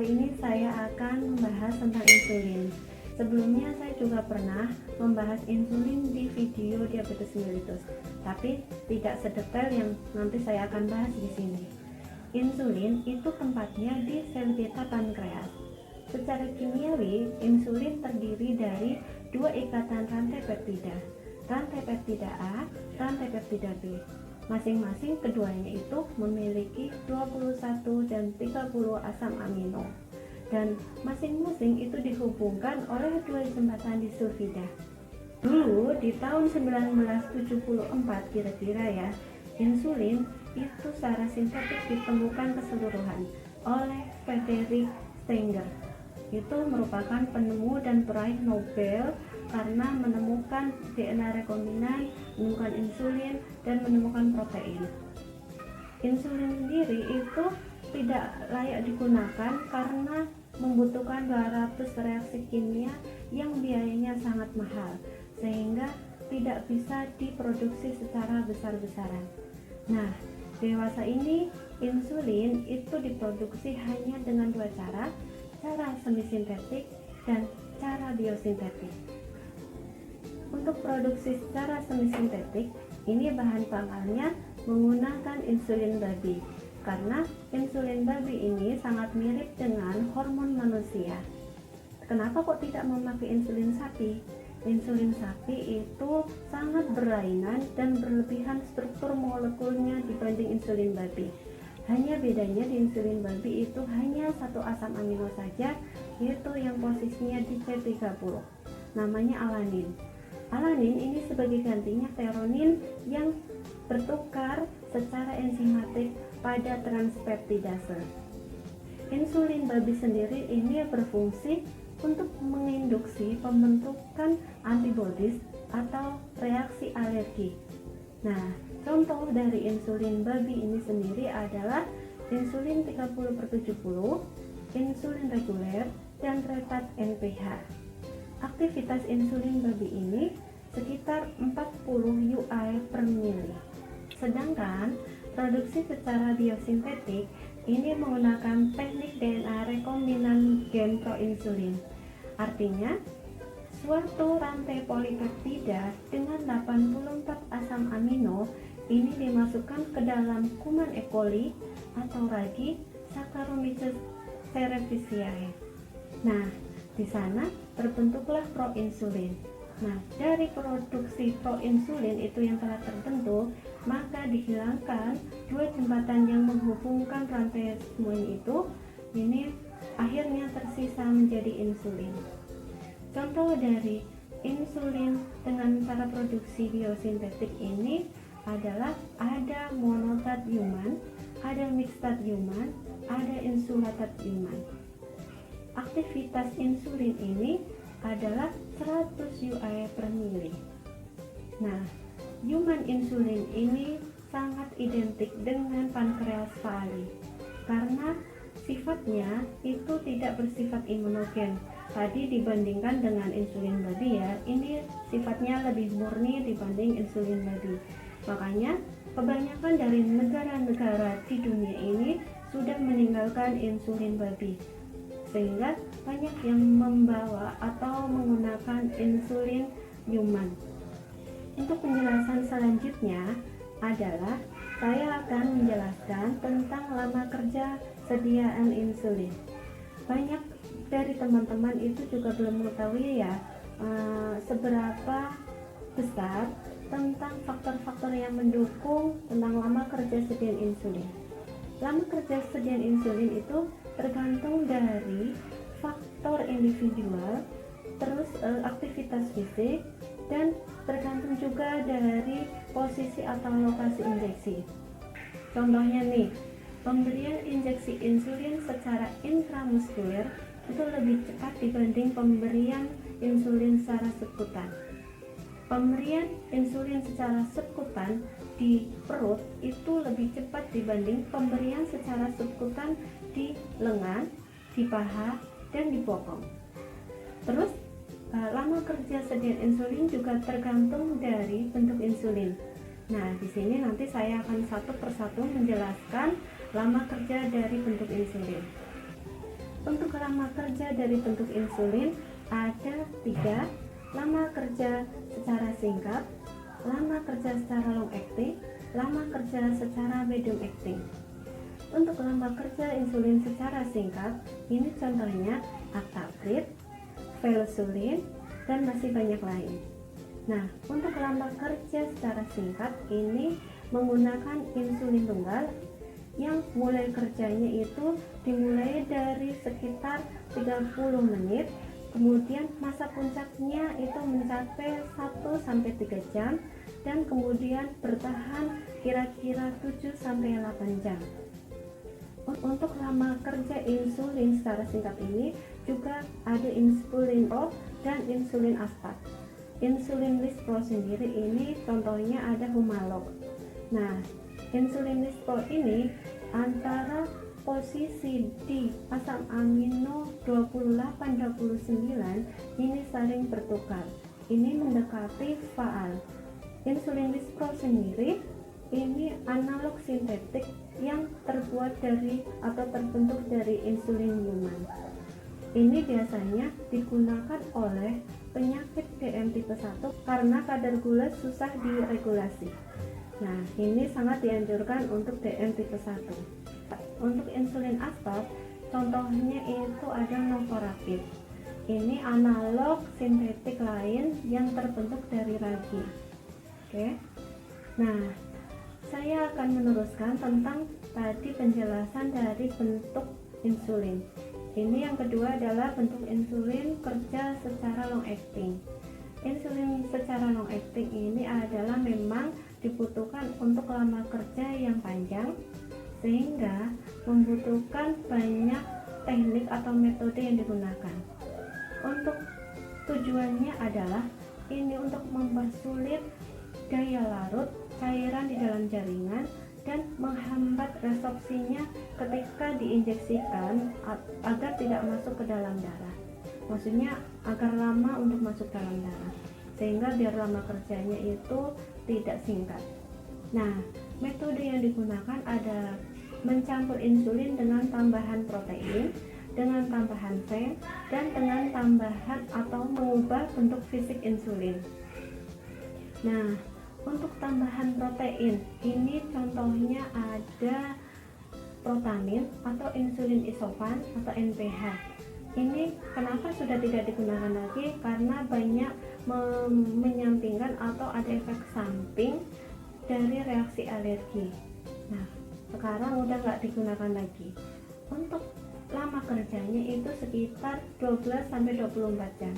kali ini saya akan membahas tentang insulin. Sebelumnya saya juga pernah membahas insulin di video diabetes mellitus, tapi tidak sedetail yang nanti saya akan bahas di sini. Insulin itu tempatnya di sel beta pankreas. Secara kimiawi, insulin terdiri dari dua ikatan rantai peptida A, rantai peptida B. Masing-masing keduanya itu memiliki 21 dan 30 asam amino, dan masing-masing itu dihubungkan oleh dua jembatan disulfida. Dulu di tahun 1974 kira-kira ya, insulin itu secara sintetik ditemukan keseluruhan oleh Frederick Sanger. Itu merupakan penemu dan peraih Nobel karena menemukan DNA rekombinan, menemukan insulin, dan menemukan protein. Insulin sendiri itu tidak layak digunakan karena membutuhkan 200 reaksi kimia yang biayanya sangat mahal, sehingga tidak bisa diproduksi secara besar-besaran. Nah, dewasa ini insulin itu diproduksi hanya dengan dua cara semisintetik dan cara biosintetik. Untuk produksi secara semisintetik, ini bahan pangannya menggunakan insulin babi, karena insulin babi ini sangat mirip dengan hormon manusia. Kenapa kok tidak memakai insulin sapi? Insulin sapi itu sangat berlainan dan berlebihan struktur molekulnya dibanding insulin babi. Hanya bedanya di insulin babi itu hanya satu asam amino saja, yaitu yang posisinya di C30, namanya alanin. Alanin ini sebagai gantinya theronin yang bertukar secara enzimatik pada transpeptidase. Insulin babi sendiri ini berfungsi untuk menginduksi pembentukan antibodies atau reaksi alergi. Nah, contoh dari insulin babi ini sendiri adalah insulin 30/70, insulin reguler, dan tretat NPH. Aktivitas insulin babi ini sekitar 40 UI per mili. Sedangkan produksi secara biosintetik ini menggunakan teknik DNA rekombinan gen proinsulin. Artinya, suatu rantai polipeptida dengan 84 asam amino ini dimasukkan ke dalam kuman E. coli atau ragi Saccharomyces cerevisiae. Nah, di sana terbentuklah proinsulin. Nah, dari produksi proinsulin itu yang telah terbentuk, maka dihilangkan dua jembatan yang menghubungkan rantai semuanya itu. Ini akhirnya tersisa menjadi insulin. Contoh dari insulin dengan cara produksi biosintetik ini adalah ada monotat human, ada mixtat human, ada insulatat human. Aktivitas insulin ini adalah 100 UI per mili. Nah, human insulin ini sangat identik dengan pankreas Fali karena sifatnya itu tidak bersifat imunogen. Tadi dibandingkan dengan insulin babi ya, ini sifatnya lebih murni dibanding insulin babi. Makanya kebanyakan dari negara-negara di dunia ini sudah meninggalkan insulin babi, sehingga banyak yang membawa atau menggunakan insulin human. Untuk penjelasan selanjutnya adalah saya akan menjelaskan tentang lama kerja sediaan insulin. Banyak dari teman-teman itu juga belum mengetahui ya seberapa besar tentang faktor-faktor yang mendukung tentang lama kerja sediaan insulin. Lama kerja sediaan insulin itu tergantung dari faktor individual, terus aktivitas fisik, dan tergantung juga dari posisi atau lokasi injeksi. Contohnya nih, pemberian injeksi insulin secara intramuskuler itu lebih cepat dibanding pemberian insulin secara subkutan. Pemberian insulin secara subkutan di perut itu lebih cepat dibanding pemberian secara subkutan di lengan, di paha, dan di bokong. Terus lama kerja sediaan insulin juga tergantung dari bentuk insulin. Nah, di sini nanti saya akan satu persatu menjelaskan lama kerja dari bentuk insulin. Untuk lama kerja dari bentuk insulin ada 3: lama kerja secara singkat, lama kerja secara long acting, lama kerja secara medium acting. Untuk lama kerja insulin secara singkat, ini contohnya actaprid, velsulin, dan masih banyak lain. Nah, untuk lama kerja secara singkat ini menggunakan insulin tunggal yang mulai kerjanya itu dimulai dari sekitar 30 menit, kemudian masa puncaknya itu mencapai 1-3 jam, dan kemudian bertahan kira-kira 7-8 jam. Untuk lama kerja insulin secara singkat ini juga ada insulin lispro dan insulin aspart. Insulin lispro sendiri ini contohnya ada Humalog. Nah, insulin lispro ini antara posisi di asam amino 28-29 ini saling bertukar. Ini mendekati faal. Insulin lispro sendiri ini analog sintetik yang terbuat dari atau terbentuk dari insulin human. Ini biasanya digunakan oleh penyakit DM tipe 1 karena kadar gula susah diregulasi. Nah, ini sangat dianjurkan untuk DM tipe 1. Untuk insulin aspart, contohnya itu ada Novorapid. Ini analog sintetik lain yang terbentuk dari ragi. Oke. Nah, saya akan meneruskan tentang tadi penjelasan dari bentuk insulin. Ini yang kedua adalah bentuk insulin kerja secara long acting. Insulin secara long acting ini adalah memang dibutuhkan untuk lama kerja yang panjang, sehingga membutuhkan banyak teknik atau metode yang digunakan. Untuk tujuannya adalah ini untuk mempersulit daya larut cairan di dalam jaringan dan menghambat resorpsinya ketika diinjeksikan agar tidak masuk ke dalam darah. Maksudnya agar lama untuk masuk dalam darah, sehingga biar lama kerjanya itu tidak singkat. Nah, metode yang digunakan ada mencampur insulin dengan tambahan protein, dengan tambahan seng, dan dengan tambahan atau mengubah bentuk fisik insulin. Nah, untuk tambahan protein ini contohnya ada Protamin atau insulin isovan atau NPH. Ini kenapa sudah tidak digunakan lagi? Karena banyak menyampingkan atau ada efek samping dari reaksi alergi. Nah, sekarang udah nggak digunakan lagi. Untuk lama kerjanya itu sekitar 12-24 jam.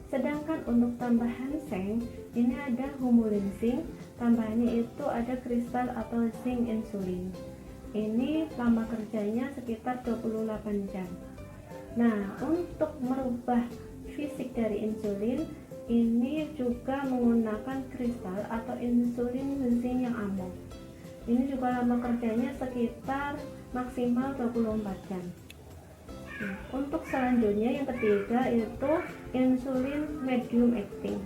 Sedangkan untuk tambahan seng ini ada humulin zinc, tambahannya itu ada kristal atau zinc insulin. Ini lama kerjanya sekitar 28 jam. Nah, untuk merubah fisik dari insulin ini juga menggunakan kristal atau insulin zinc yang amon. Ini juga lama kerjanya sekitar maksimal 24 jam. Nah, untuk selanjutnya yang ketiga itu insulin medium acting.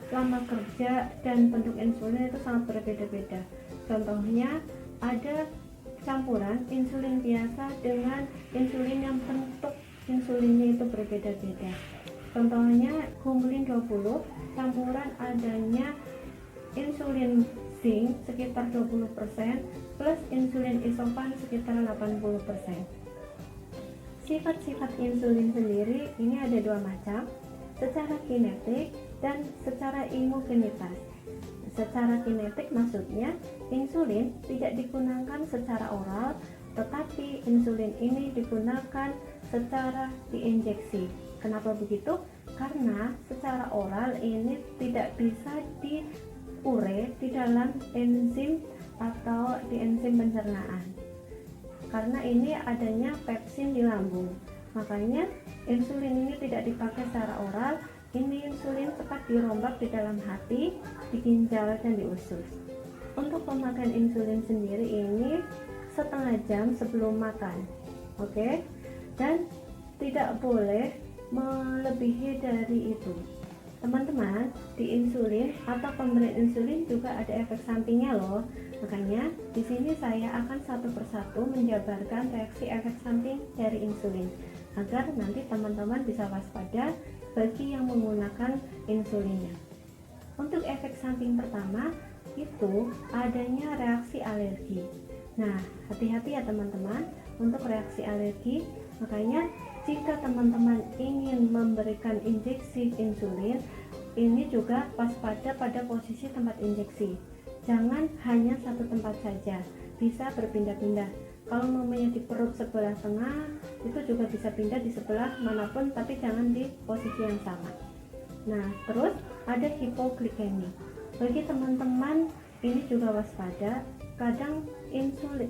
Lama kerja dan bentuk insulin itu sangat berbeda-beda. Contohnya ada campuran insulin biasa dengan insulin yang bentuk insulinnya itu berbeda-beda. Contohnya humulin 20 campuran adanya insulin zinc sekitar 20% plus insulin isovan sekitar 80%. Sifat-sifat insulin sendiri ini ada dua macam, secara kinetik dan secara imogenitas. Secara kinetik maksudnya insulin tidak digunakan secara oral, tetapi insulin ini digunakan secara diinjeksi. Kenapa begitu? Karena secara oral ini tidak bisa diure di dalam enzim atau di enzim pencernaan. Karena ini adanya pepsin di lambung, makanya insulin ini tidak dipakai secara oral. Ini insulin cepat dirombak di dalam hati, di ginjal, dan di usus. Untuk pemakaian insulin sendiri ini setengah jam sebelum makan, oke? Dan tidak boleh melebihi dari itu. Teman-teman, di insulin atau pemberian insulin juga ada efek sampingnya loh. Makanya di sini saya akan satu persatu menjabarkan reaksi efek samping dari insulin agar nanti teman-teman bisa waspada bagi yang menggunakan insulinnya. Untuk efek samping pertama itu adanya reaksi alergi. Nah, hati-hati ya teman-teman untuk reaksi alergi. Makanya jika teman-teman ingin memberikan injeksi insulin, ini juga waspada pada posisi tempat injeksi. Jangan hanya satu tempat saja, bisa berpindah-pindah. Kalau namanya di perut sebelah tengah, itu juga bisa pindah di sebelah manapun, tapi jangan di posisi yang sama. Nah, terus ada hipoglikemi. Bagi teman-teman ini juga waspada. Kadang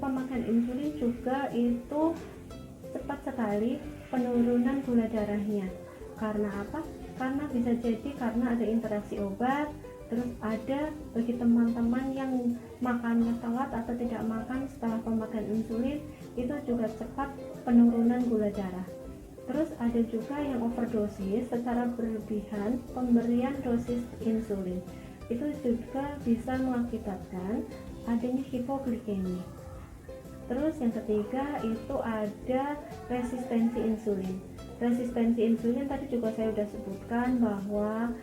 pemakaian insulin juga itu cepat sekali penurunan gula darahnya. Karena apa? Karena bisa jadi karena ada interaksi obat. Terus ada bagi teman-teman yang makannya telat atau tidak makan setelah pemakaian insulin, itu juga cepat penurunan gula darah. Terus ada juga yang overdosis secara berlebihan pemberian dosis insulin. Itu juga bisa mengakibatkan adanya hipoglikemi. Terus yang ketiga itu ada resistensi insulin. Resistensi insulin tadi juga saya sudah sebutkan bahwa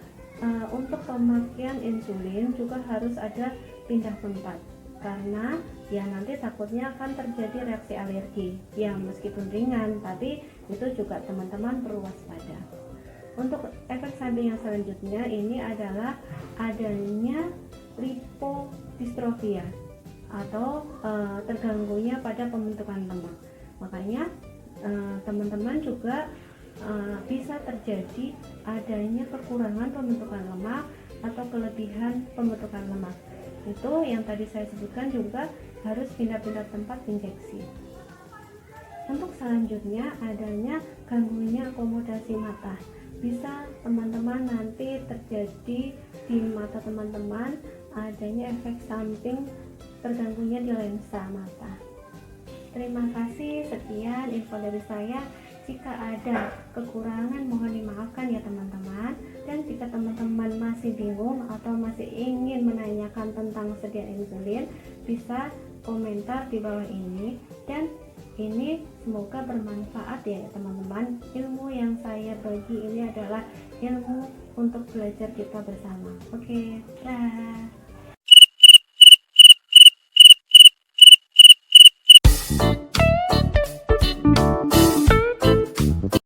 untuk pemakaian insulin juga harus ada pindah tempat. Karena ya nanti takutnya akan terjadi reaksi alergi ya, meskipun ringan tapi itu juga teman-teman perlu waspada. Untuk efek samping yang selanjutnya ini adalah adanya lipodistrofia atau terganggunya pada pembentukan lemak. Makanya teman-teman juga bisa terjadi adanya kekurangan pembentukan lemak atau kelebihan pembentukan lemak. Itu yang tadi saya sebutkan juga harus pindah-pindah tempat injeksi. Untuk selanjutnya adanya gangguannya akomodasi mata. Bisa teman-teman nanti terjadi di mata teman-teman adanya efek samping terganggunya di lensa mata. Terima kasih, sekian info dari saya. Jika ada kekurangan mohon dimaafkan ya teman-teman. Dan jika teman-teman masih bingung atau masih ingin menanyakan tentang sediaan insulin, bisa komentar di bawah ini. Dan ini semoga bermanfaat ya teman-teman. Ilmu yang saya bagi ini adalah ilmu untuk belajar kita bersama. Oke, dah.